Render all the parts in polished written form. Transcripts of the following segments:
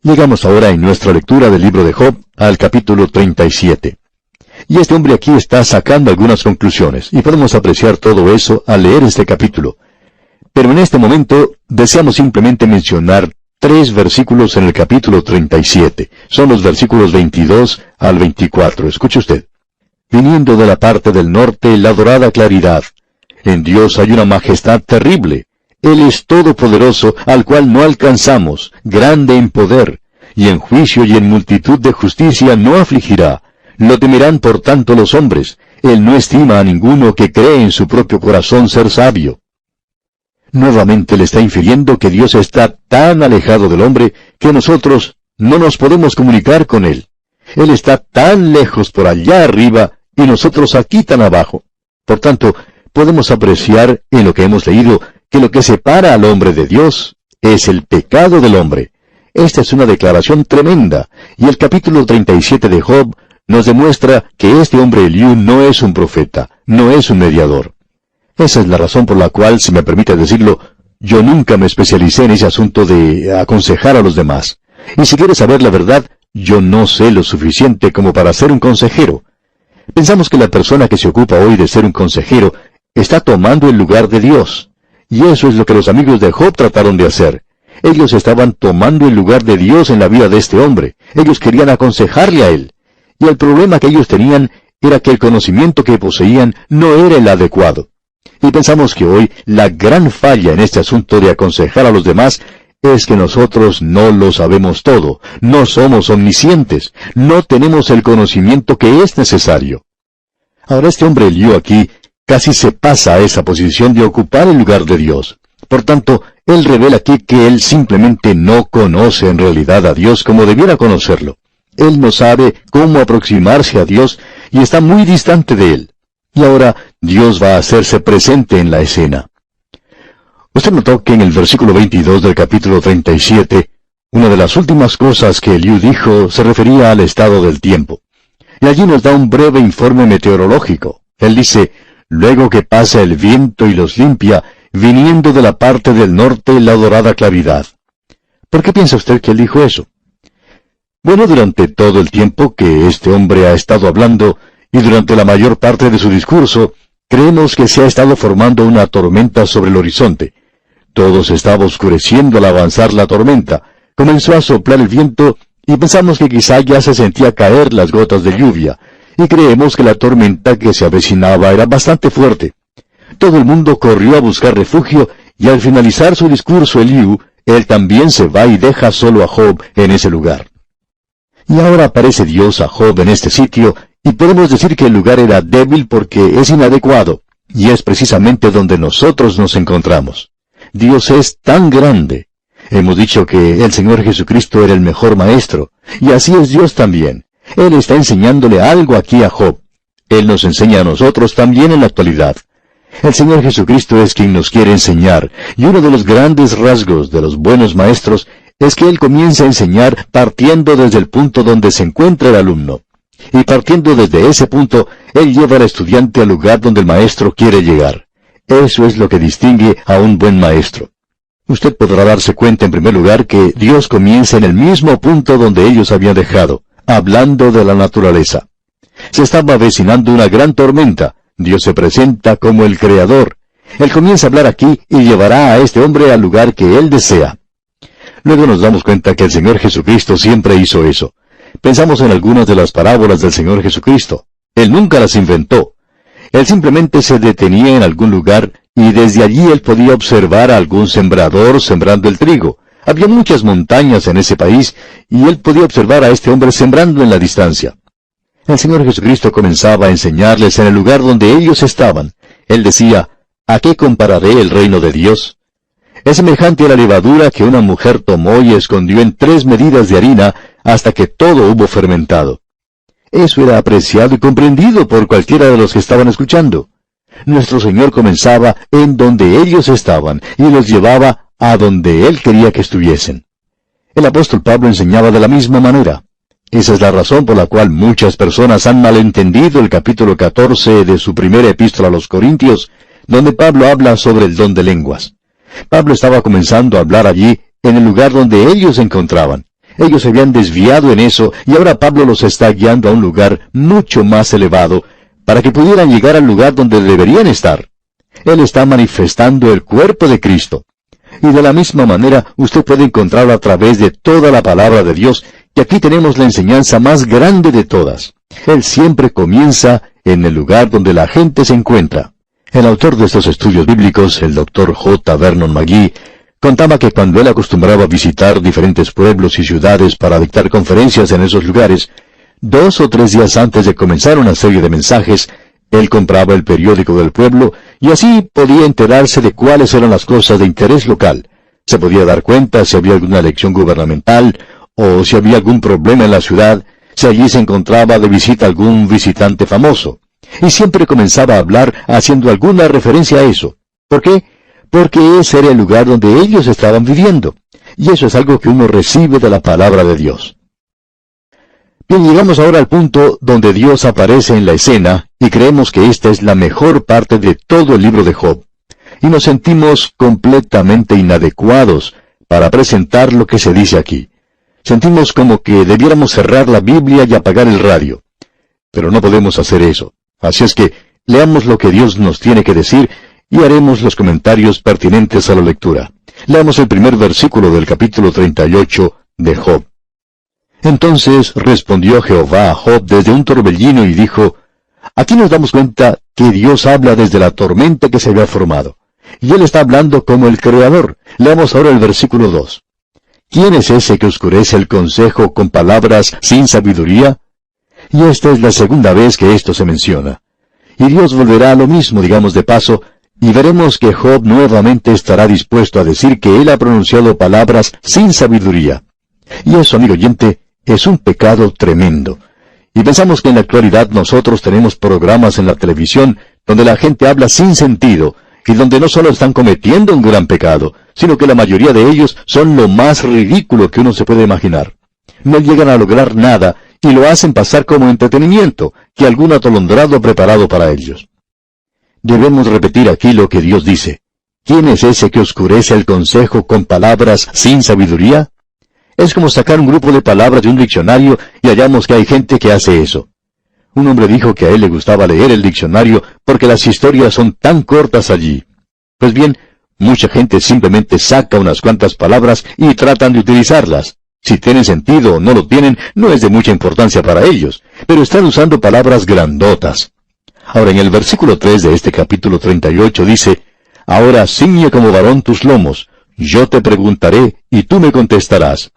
Llegamos ahora en nuestra lectura del libro de Job al capítulo 37. Y este hombre aquí está sacando algunas conclusiones, y podemos apreciar todo eso al leer este capítulo. Pero en este momento deseamos simplemente mencionar 3 versículos en el capítulo 37. Son los versículos 22 al 24. Escuche usted. Viniendo de la parte del norte la dorada claridad. En Dios hay una majestad terrible. Él es todopoderoso, al cual no alcanzamos, grande en poder, y en juicio y en multitud de justicia no afligirá. Lo temerán por tanto los hombres. Él no estima a ninguno que cree en su propio corazón ser sabio. Nuevamente le está infiriendo que Dios está tan alejado del hombre que nosotros no nos podemos comunicar con Él. Él está tan lejos por allá arriba y nosotros aquí tan abajo. Por tanto, podemos apreciar en lo que hemos leído que lo que separa al hombre de Dios es el pecado del hombre. Esta es una declaración tremenda, y el capítulo 37 de Job nos demuestra que este hombre Eliú no es un profeta, no es un mediador. Esa es la razón por la cual, si me permite decirlo, yo nunca me especialicé en ese asunto de aconsejar a los demás. Y si quieres saber la verdad, yo no sé lo suficiente como para ser un consejero. Pensamos que la persona que se ocupa hoy de ser un consejero está tomando el lugar de Dios. Y eso es lo que los amigos de Job trataron de hacer. Ellos estaban tomando el lugar de Dios en la vida de este hombre. Ellos querían aconsejarle a él. Y el problema que ellos tenían era que el conocimiento que poseían no era el adecuado. Y pensamos que hoy la gran falla en este asunto de aconsejar a los demás es que nosotros no lo sabemos todo, no somos omniscientes, no tenemos el conocimiento que es necesario. Ahora este hombre Eliú aquí casi se pasa a esa posición de ocupar el lugar de Dios. Por tanto, él revela aquí que él simplemente no conoce en realidad a Dios como debiera conocerlo. Él no sabe cómo aproximarse a Dios y está muy distante de Él. Y ahora Dios va a hacerse presente en la escena. Usted notó que en el versículo 22 del capítulo 37, una de las últimas cosas que Eliú dijo se refería al estado del tiempo. Y allí nos da un breve informe meteorológico. Él dice, luego que pasa el viento y los limpia, viniendo de la parte del norte la dorada claridad. ¿Por qué piensa usted que él dijo eso? Bueno, durante todo el tiempo que este hombre ha estado hablando, y durante la mayor parte de su discurso, creemos que se ha estado formando una tormenta sobre el horizonte. Todo se estaba oscureciendo al avanzar la tormenta. Comenzó a soplar el viento, y pensamos que quizá ya se sentía caer las gotas de lluvia, y creemos que la tormenta que se avecinaba era bastante fuerte. Todo el mundo corrió a buscar refugio, y al finalizar su discurso Eliú, él también se va y deja solo a Job en ese lugar. Y ahora aparece Dios a Job en este sitio, y podemos decir que el lugar era débil porque es inadecuado, y es precisamente donde nosotros nos encontramos. Dios es tan grande. Hemos dicho que el Señor Jesucristo era el mejor maestro, y así es Dios también. Él está enseñándole algo aquí a Job. Él nos enseña a nosotros también en la actualidad. El Señor Jesucristo es quien nos quiere enseñar, y uno de los grandes rasgos de los buenos maestros es que Él comienza a enseñar partiendo desde el punto donde se encuentra el alumno. Y partiendo desde ese punto, Él lleva al estudiante al lugar donde el maestro quiere llegar. Eso es lo que distingue a un buen maestro. Usted podrá darse cuenta en primer lugar que Dios comienza en el mismo punto donde ellos habían dejado, hablando de la naturaleza. Se estaba avecinando una gran tormenta. Dios se presenta como el Creador. Él comienza a hablar aquí y llevará a este hombre al lugar que Él desea. Luego nos damos cuenta que el Señor Jesucristo siempre hizo eso. Pensamos en algunas de las parábolas del Señor Jesucristo. Él nunca las inventó. Él simplemente se detenía en algún lugar y desde allí él podía observar a algún sembrador sembrando el trigo. Había muchas montañas en ese país y él podía observar a este hombre sembrando en la distancia. El Señor Jesucristo comenzaba a enseñarles en el lugar donde ellos estaban. Él decía, ¿a qué compararé el reino de Dios? Es semejante a la levadura que una mujer tomó y escondió en 3 medidas de harina hasta que todo hubo fermentado. Eso era apreciado y comprendido por cualquiera de los que estaban escuchando. Nuestro Señor comenzaba en donde ellos estaban y los llevaba a donde Él quería que estuviesen. El apóstol Pablo enseñaba de la misma manera. Esa es la razón por la cual muchas personas han malentendido el capítulo 14 de su primera epístola a los Corintios, donde Pablo habla sobre el don de lenguas. Pablo estaba comenzando a hablar allí, en el lugar donde ellos se encontraban. Ellos se habían desviado en eso, y ahora Pablo los está guiando a un lugar mucho más elevado, para que pudieran llegar al lugar donde deberían estar. Él está manifestando el cuerpo de Cristo. Y de la misma manera, usted puede encontrarlo a través de toda la palabra de Dios, y aquí tenemos la enseñanza más grande de todas. Él siempre comienza en el lugar donde la gente se encuentra. El autor de estos estudios bíblicos, el Dr. J. Vernon McGee, contaba que cuando él acostumbraba a visitar diferentes pueblos y ciudades para dictar conferencias en esos lugares, 2 o 3 días antes de comenzar una serie de mensajes, él compraba el periódico del pueblo y así podía enterarse de cuáles eran las cosas de interés local. Se podía dar cuenta si había alguna elección gubernamental o si había algún problema en la ciudad, si allí se encontraba de visita algún visitante famoso. Y siempre comenzaba a hablar haciendo alguna referencia a eso. ¿Por qué? Porque ese era el lugar donde ellos estaban viviendo. Y eso es algo que uno recibe de la palabra de Dios. Bien, llegamos ahora al punto donde Dios aparece en la escena y creemos que esta es la mejor parte de todo el libro de Job. Y nos sentimos completamente inadecuados para presentar lo que se dice aquí. Sentimos como que debiéramos cerrar la Biblia y apagar el radio. Pero no podemos hacer eso. Así es que leamos lo que Dios nos tiene que decir y haremos los comentarios pertinentes a la lectura. Leamos el primer versículo del capítulo 38 de Job. Entonces respondió Jehová a Job desde un torbellino y dijo, aquí nos damos cuenta que Dios habla desde la tormenta que se había formado. Y Él está hablando como el Creador. Leamos ahora el versículo 2. ¿Quién es ese que oscurece el consejo con palabras sin sabiduría? Y esta es la segunda vez que esto se menciona. Y Dios volverá a lo mismo, digamos de paso, y veremos que Job nuevamente estará dispuesto a decir que él ha pronunciado palabras sin sabiduría. Y eso, amigo oyente, es un pecado tremendo. Y pensamos que en la actualidad nosotros tenemos programas en la televisión donde la gente habla sin sentido, y donde no solo están cometiendo un gran pecado, sino que la mayoría de ellos son lo más ridículo que uno se puede imaginar. No llegan a lograr nada, y lo hacen pasar como entretenimiento, que algún atolondrado ha preparado para ellos. Debemos repetir aquí lo que Dios dice. ¿Quién es ese que oscurece el consejo con palabras sin sabiduría? Es como sacar un grupo de palabras de un diccionario y hallamos que hay gente que hace eso. Un hombre dijo que a él le gustaba leer el diccionario porque las historias son tan cortas allí. Pues bien, mucha gente simplemente saca unas cuantas palabras y tratan de utilizarlas. Si tienen sentido o no lo tienen, no es de mucha importancia para ellos, pero están usando palabras grandotas. Ahora, en el versículo 3 de este capítulo 38 dice, ahora ciñe como varón tus lomos, yo te preguntaré y tú me contestarás.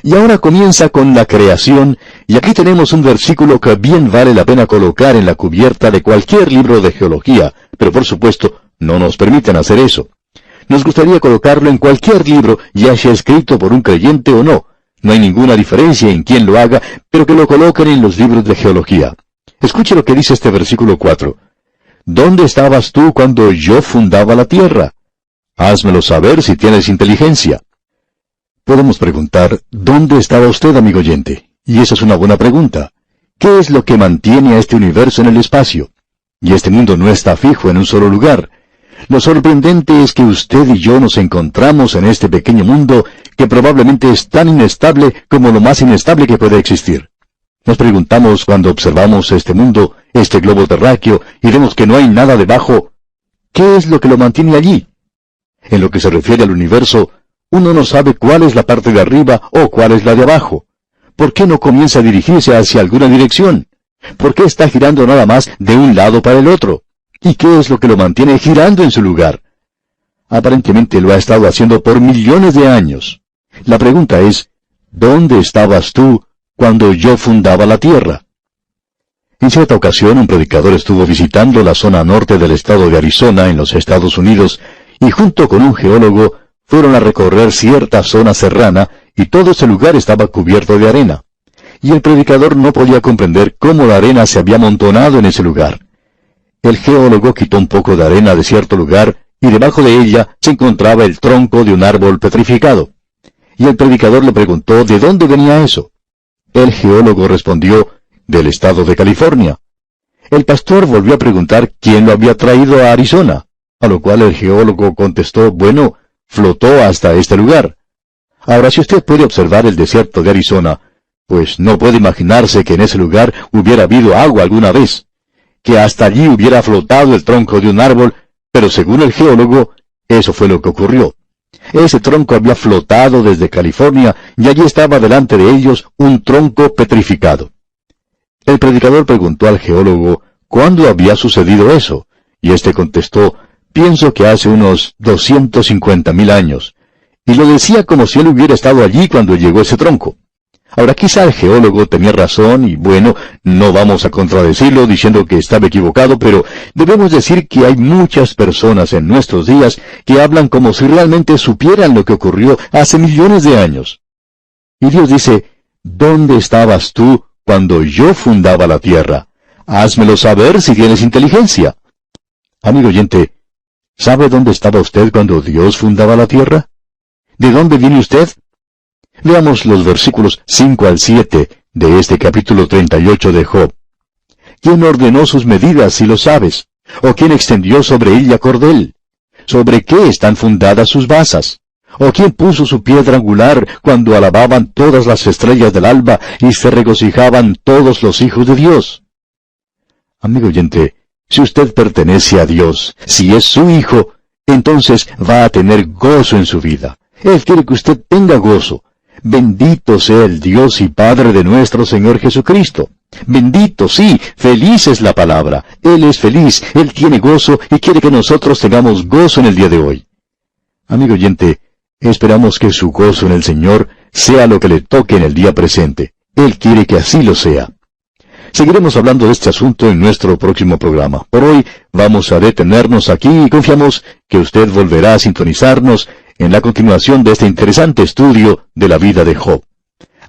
Y ahora comienza con la creación, y aquí tenemos un versículo que bien vale la pena colocar en la cubierta de cualquier libro de geología, pero por supuesto no nos permiten hacer eso. Nos gustaría colocarlo en cualquier libro, ya sea escrito por un creyente o no. No hay ninguna diferencia en quién lo haga, pero que lo coloquen en los libros de geología. Escuche lo que dice este versículo 4. ¿Dónde estabas tú cuando yo fundaba la tierra? Házmelo saber si tienes inteligencia. Podemos preguntar, ¿dónde estaba usted, amigo oyente? Y esa es una buena pregunta. ¿Qué es lo que mantiene a este universo en el espacio? Y este mundo no está fijo en un solo lugar. Lo sorprendente es que usted y yo nos encontramos en este pequeño mundo que probablemente es tan inestable como lo más inestable que puede existir. Nos preguntamos cuando observamos este mundo, este globo terráqueo, y vemos que no hay nada debajo, ¿qué es lo que lo mantiene allí? En lo que se refiere al universo, uno no sabe cuál es la parte de arriba o cuál es la de abajo. ¿Por qué no comienza a dirigirse hacia alguna dirección? ¿Por qué está girando nada más de un lado para el otro? ¿Y qué es lo que lo mantiene girando en su lugar? Aparentemente lo ha estado haciendo por millones de años. La pregunta es, ¿dónde estabas tú cuando yo fundaba la tierra? En cierta ocasión un predicador estuvo visitando la zona norte del estado de Arizona en los Estados Unidos y junto con un geólogo fueron a recorrer cierta zona serrana y todo ese lugar estaba cubierto de arena. Y el predicador no podía comprender cómo la arena se había amontonado en ese lugar. El geólogo quitó un poco de arena de cierto lugar y debajo de ella se encontraba el tronco de un árbol petrificado. Y el predicador le preguntó de dónde venía eso. El geólogo respondió, del estado de California. El pastor volvió a preguntar quién lo había traído a Arizona, a lo cual el geólogo contestó, bueno, flotó hasta este lugar. Ahora, si usted puede observar el desierto de Arizona, pues no puede imaginarse que en ese lugar hubiera habido agua alguna vez, que hasta allí hubiera flotado el tronco de un árbol, pero según el geólogo, eso fue lo que ocurrió. Ese tronco había flotado desde California y allí estaba delante de ellos un tronco petrificado. El predicador preguntó al geólogo cuándo había sucedido eso, y éste contestó, pienso que hace unos 250,000 años, y lo decía como si él hubiera estado allí cuando llegó ese tronco. Ahora, quizá el geólogo tenía razón, y bueno, no vamos a contradecirlo diciendo que estaba equivocado, pero debemos decir que hay muchas personas en nuestros días que hablan como si realmente supieran lo que ocurrió hace millones de años. Y Dios dice, ¿dónde estabas tú cuando yo fundaba la tierra? Házmelo saber si tienes inteligencia. Amigo oyente, ¿sabe dónde estaba usted cuando Dios fundaba la tierra? ¿De dónde viene usted? Veamos los versículos 5 al 7 de este capítulo 38 de Job. ¿Quién ordenó sus medidas, si lo sabes? ¿O quién extendió sobre ella cordel? ¿Sobre qué están fundadas sus basas? ¿O quién puso su piedra angular cuando alababan todas las estrellas del alba y se regocijaban todos los hijos de Dios? Amigo oyente, si usted pertenece a Dios, si es su hijo, entonces va a tener gozo en su vida. Él quiere que usted tenga gozo. Bendito sea el Dios y Padre de nuestro Señor Jesucristo. Bendito, sí, feliz es la palabra. Él es feliz, Él tiene gozo y quiere que nosotros tengamos gozo en el día de hoy. Amigo oyente, esperamos que su gozo en el Señor sea lo que le toque en el día presente. Él quiere que así lo sea. Seguiremos hablando de este asunto en nuestro próximo programa. Por hoy vamos a detenernos aquí y confiamos que usted volverá a sintonizarnos en la continuación de este interesante estudio de la vida de Job.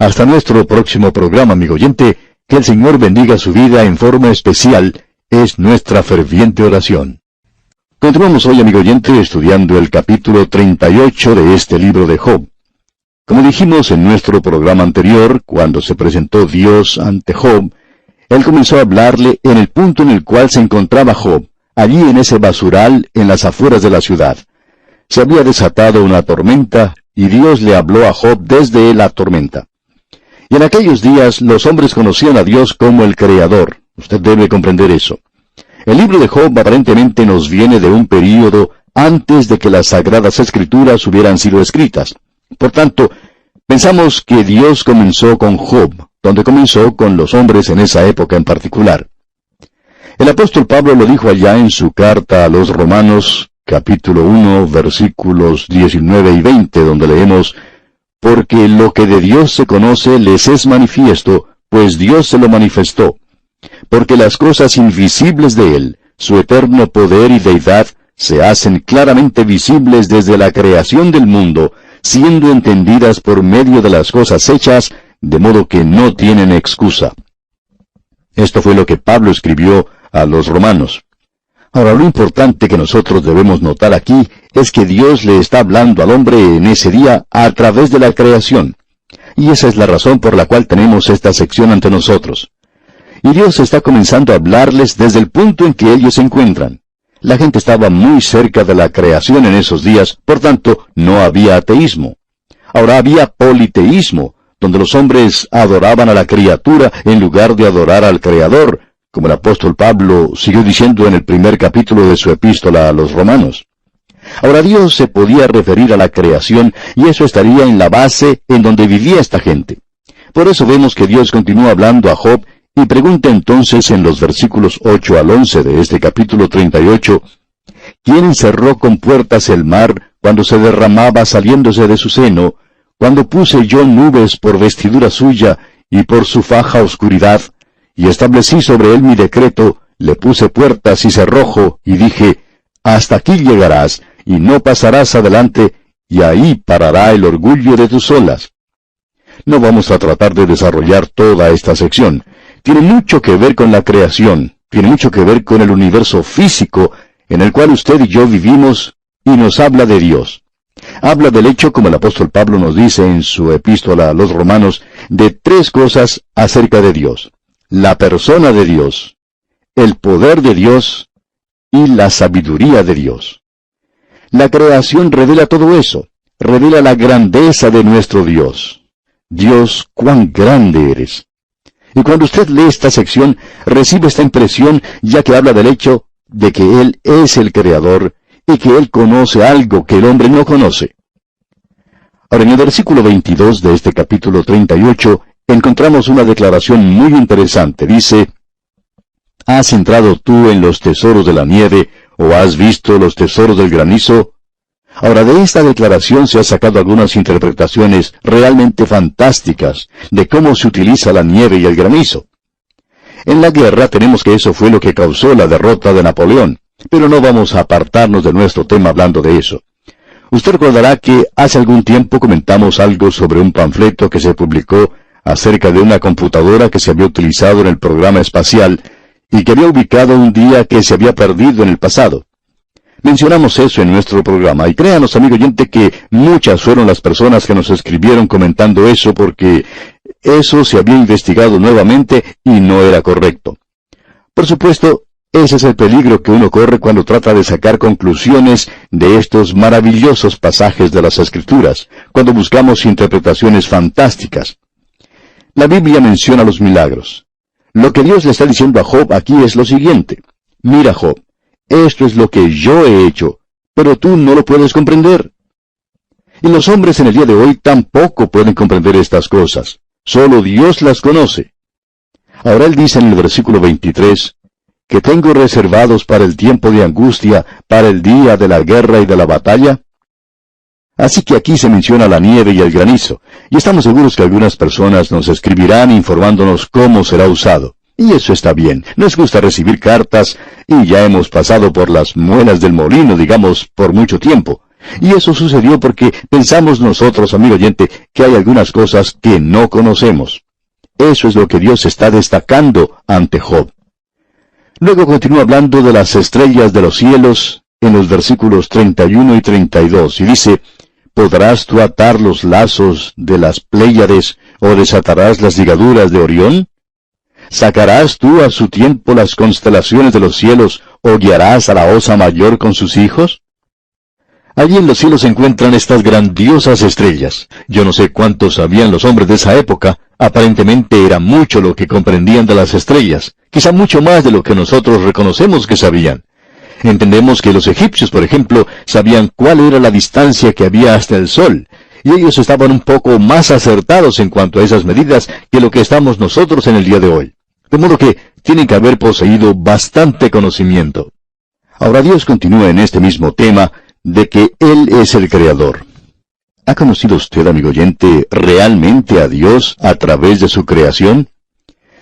Hasta nuestro próximo programa, amigo oyente, que el Señor bendiga su vida en forma especial, es nuestra ferviente oración. Continuamos hoy, amigo oyente, estudiando el capítulo 38 de este libro de Job. Como dijimos en nuestro programa anterior, cuando se presentó Dios ante Job, Él comenzó a hablarle en el punto en el cual se encontraba Job, allí en ese basural en las afueras de la ciudad. Se había desatado una tormenta, y Dios le habló a Job desde la tormenta. Y en aquellos días los hombres conocían a Dios como el Creador. Usted debe comprender eso. El libro de Job aparentemente nos viene de un período antes de que las Sagradas Escrituras hubieran sido escritas. Por tanto, pensamos que Dios comenzó con Job, donde comenzó con los hombres en esa época en particular. El apóstol Pablo lo dijo allá en su carta a los Romanos, capítulo 1, versículos 19 y 20, donde leemos, «Porque lo que de Dios se conoce les es manifiesto, pues Dios se lo manifestó. Porque las cosas invisibles de Él, su eterno poder y deidad, se hacen claramente visibles desde la creación del mundo, siendo entendidas por medio de las cosas hechas, de modo que no tienen excusa». Esto fue lo que Pablo escribió a los romanos. Ahora, lo importante que nosotros debemos notar aquí es que Dios le está hablando al hombre en ese día a través de la creación. Y esa es la razón por la cual tenemos esta sección ante nosotros. Y Dios está comenzando a hablarles desde el punto en que ellos se encuentran. La gente estaba muy cerca de la creación en esos días, por tanto, no había ateísmo. Ahora había politeísmo, donde los hombres adoraban a la criatura en lugar de adorar al Creador, como el apóstol Pablo siguió diciendo en el primer capítulo de su epístola a los romanos. Ahora Dios se podía referir a la creación, y eso estaría en la base en donde vivía esta gente. Por eso vemos que Dios continúa hablando a Job, y pregunta entonces en los versículos 8 al 11 de este capítulo 38, ¿quién encerró con puertas el mar cuando se derramaba saliéndose de su seno, cuando puse yo nubes por vestidura suya, y por su faja oscuridad? Y establecí sobre él mi decreto, le puse puertas y cerrojo, y dije, hasta aquí llegarás, y no pasarás adelante, y ahí parará el orgullo de tus olas. No vamos a tratar de desarrollar toda esta sección. Tiene mucho que ver con la creación, tiene mucho que ver con el universo físico, en el cual usted y yo vivimos, y nos habla de Dios. Habla del hecho, como el apóstol Pablo nos dice en su epístola a los romanos, de tres cosas acerca de Dios: la persona de Dios, el poder de Dios y la sabiduría de Dios. La creación revela todo eso. revela la grandeza de nuestro Dios. Dios, cuán grande eres. Y cuando usted lee esta sección, recibe esta impresión, ya que habla del hecho de que Él es el Creador y que Él conoce algo que el hombre no conoce. Ahora, en el versículo 22 de este capítulo 38, encontramos una declaración muy interesante. Dice, ¿has entrado tú en los tesoros de la nieve, o has visto los tesoros del granizo? Ahora, de esta declaración se han sacado algunas interpretaciones realmente fantásticas de cómo se utiliza la nieve y el granizo. En la guerra tenemos que eso fue lo que causó la derrota de Napoleón, pero no vamos a apartarnos de nuestro tema hablando de eso. Usted recordará que hace algún tiempo comentamos algo sobre un panfleto que se publicó acerca de una computadora que se había utilizado en el programa espacial y que había ubicado un día que se había perdido en el pasado. Mencionamos eso en nuestro programa, y créanos, amigo oyente, que muchas fueron las personas que nos escribieron comentando eso porque eso se había investigado nuevamente y no era correcto. Por supuesto, ese es el peligro que uno corre cuando trata de sacar conclusiones de estos maravillosos pasajes de las Escrituras, cuando buscamos interpretaciones fantásticas. La Biblia menciona los milagros. Lo que Dios le está diciendo a Job aquí es lo siguiente. Mira, Job, esto es lo que yo he hecho, pero tú no lo puedes comprender. Y los hombres en el día de hoy tampoco pueden comprender estas cosas. Solo Dios las conoce. Ahora él dice en el versículo 23, que tengo reservados para el tiempo de angustia, para el día de la guerra y de la batalla. Así que aquí se menciona la nieve y el granizo, y estamos seguros que algunas personas nos escribirán informándonos cómo será usado. Y eso está bien. Nos gusta recibir cartas, y ya hemos pasado por las muelas del molino, digamos, por mucho tiempo. Y eso sucedió porque pensamos nosotros, amigo oyente, que hay algunas cosas que no conocemos. Eso es lo que Dios está destacando ante Job. Luego continúa hablando de las estrellas de los cielos en los versículos 31 y 32, y dice, ¿podrás tú atar los lazos de las Pléyades, o desatarás las ligaduras de Orión? ¿Sacarás tú a su tiempo las constelaciones de los cielos, o guiarás a la Osa Mayor con sus hijos? Allí en los cielos se encuentran estas grandiosas estrellas. Yo no sé cuánto sabían los hombres de esa época. Aparentemente era mucho lo que comprendían de las estrellas, quizá mucho más de lo que nosotros reconocemos que sabían. Entendemos que los egipcios, por ejemplo, sabían cuál era la distancia que había hasta el sol, y ellos estaban un poco más acertados en cuanto a esas medidas que lo que estamos nosotros en el día de hoy. De modo que tienen que haber poseído bastante conocimiento. Ahora Dios continúa en este mismo tema de que Él es el Creador. ¿Ha conocido usted, amigo oyente, realmente a Dios a través de su creación?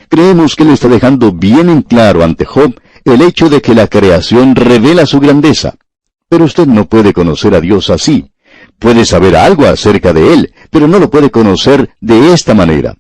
Creemos que Él está dejando bien en claro ante Job el hecho de que la creación revela su grandeza. Pero usted no puede conocer a Dios así. Puede saber algo acerca de Él, pero no lo puede conocer de esta manera.